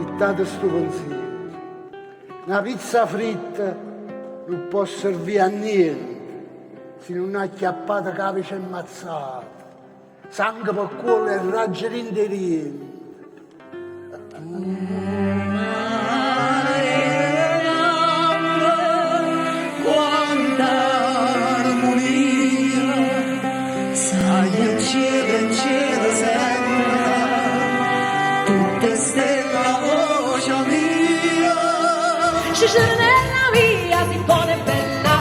dittate sto consiglio. Una pizza fritta non può servire a niente se non ha acchiappata cavice e mazzata, sangue per cuore e raggi interienti. Quanta armonia, sai in cielo sembra, tutte stelle la voce mia. Se nella via si pone bella,